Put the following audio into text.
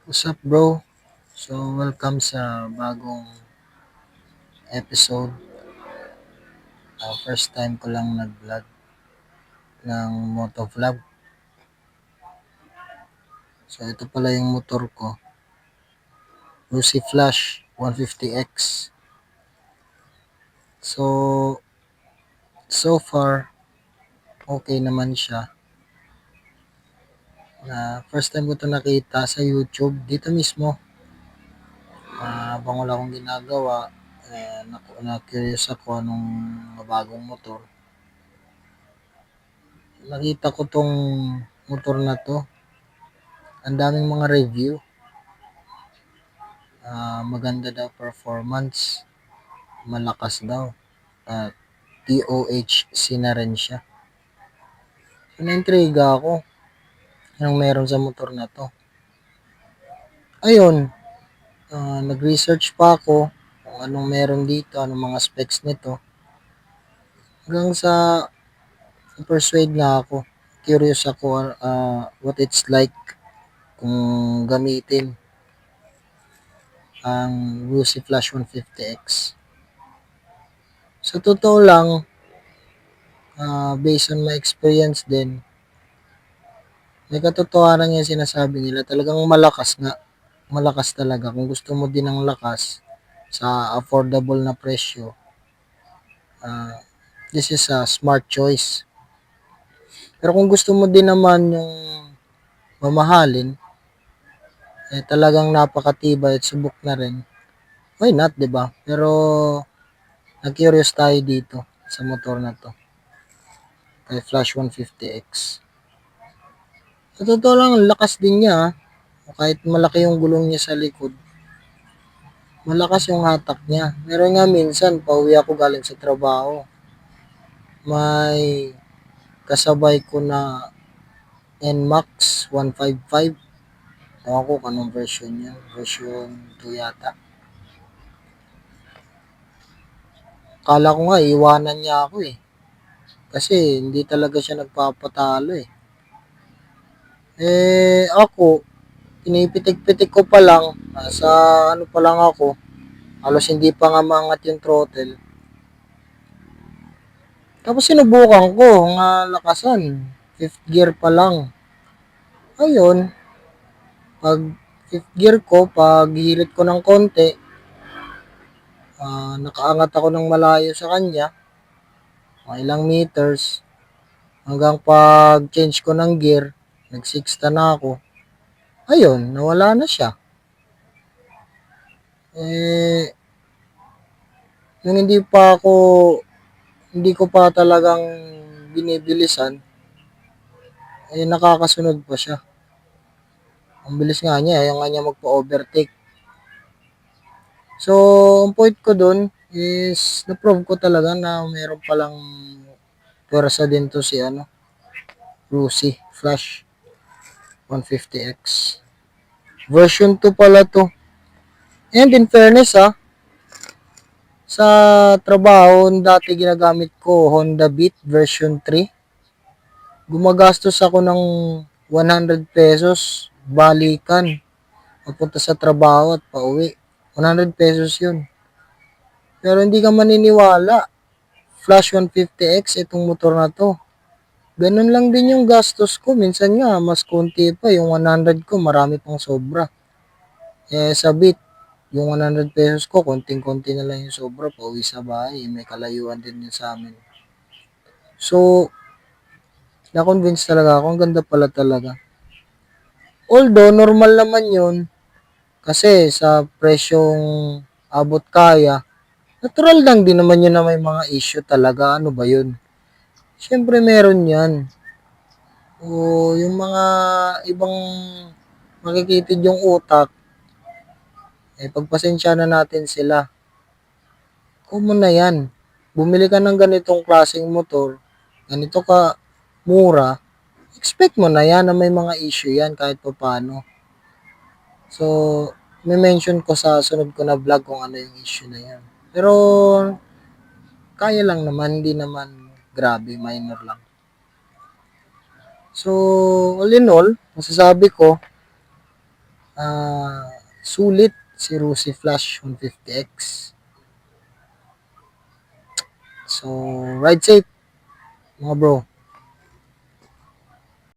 What's up, bro? So, welcome sa bagong episode. First time ko lang nag-vlog ng motovlog. So, ito pala yung motor ko. Lucy Flash 150X. So far, okay naman siya. First time ko to nakita sa YouTube. Dito mismo. Habang wala akong ginagawa, na-curious ako anong bagong motor. Nakita ko tong motor na to. Ang daming mga review. Maganda daw performance, malakas daw, at TOHC na rin siya. So, na-intriga ako anong meron sa motor na to. Ayun, nag-research pa ako kung anong meron dito, anong mga specs nito. Hanggang sa persuade na ako. Curious ako what it's like kung gamitin ang Lucy Flash 150X. Sa totoo lang, based on my experience din, may katotohanan yung sinasabi nila. Talagang malakas nga. Malakas talaga. Kung gusto mo din ng lakas sa affordable na presyo, this is a smart choice. Pero kung gusto mo din naman yung mamahalin, talagang napakatibay at subok na rin. Why not, 'di ba? Pero nag-curious tayo dito sa motor na to. Kay Flash 150X. Sa totoo lang, ang lakas din niya. Kahit malaki yung gulong niya sa likod, malakas yung hatak niya. Meron nga minsan, pauwi ako galing sa trabaho. May kasabay ko na NMAX 155. Ewan ko kung anong version niya. Version 2 yata. Kala ko nga, iwanan niya ako eh. Kasi hindi talaga siya nagpapatalo eh. Ako, pinipitik-pitik ko pa lang. Sa ano pa lang ako. Halos hindi pa nga maangat yung throttle. Tapos sinubukan ko nga lakasan. Fifth gear pa lang. Ayun, pag fifth gear ko, pag hilit ko ng konti, nakaangat ako ng malayo sa kanya, mga ilang meters, hanggang pag change ko ng gear, nag-sixta na ako. Ayun, nawala na siya. Nung hindi ko pa talagang binibilisan, nakakasunod pa siya. Ang bilis nga niya, ayaw nga niya magpa-overtake. So, ang point ko dun is, na-prove ko talaga na meron palang pwersa din to si Lucy Flash 150X. Version 2 pala to. And in fairness sa trabaho, dati ginagamit ko Honda Beat version 3. Gumagastos ako ng 100 pesos balikan papunta sa trabaho at pauwi. 100 pesos yun. Pero hindi ka maniniwala. Flash 150X, itong motor na to. Ganun lang din yung gastos ko. Minsan nga, mas konti pa. Yung 100 ko, marami pang sobra. Sa Beat, yung 100 pesos ko, konting-konti na lang yung sobra. Pauwi sa bahay. May kalayuan din yun sa amin. So, na-convince talaga ako. Ang ganda pala talaga. Although, normal naman yun. Kasi sa presyong abot kaya, natural lang din naman yun na may mga issue talaga. Ano ba yun? Siyempre meron yan. O yung mga ibang makikitid yung utak, pagpasensya na natin sila. Common na yan. Bumili ka ng ganitong klaseng motor, ganito ka mura, expect mo na yan na may mga issue yan kahit pa paano. So, may mention ko sa sunod ko na vlog kung ano yung issue na yan. Pero, kaya lang naman, hindi naman grabe, minor lang. So, all in all, masasabi ko, Sulit si Rusi Flash 150X. So, ride safe mga bro.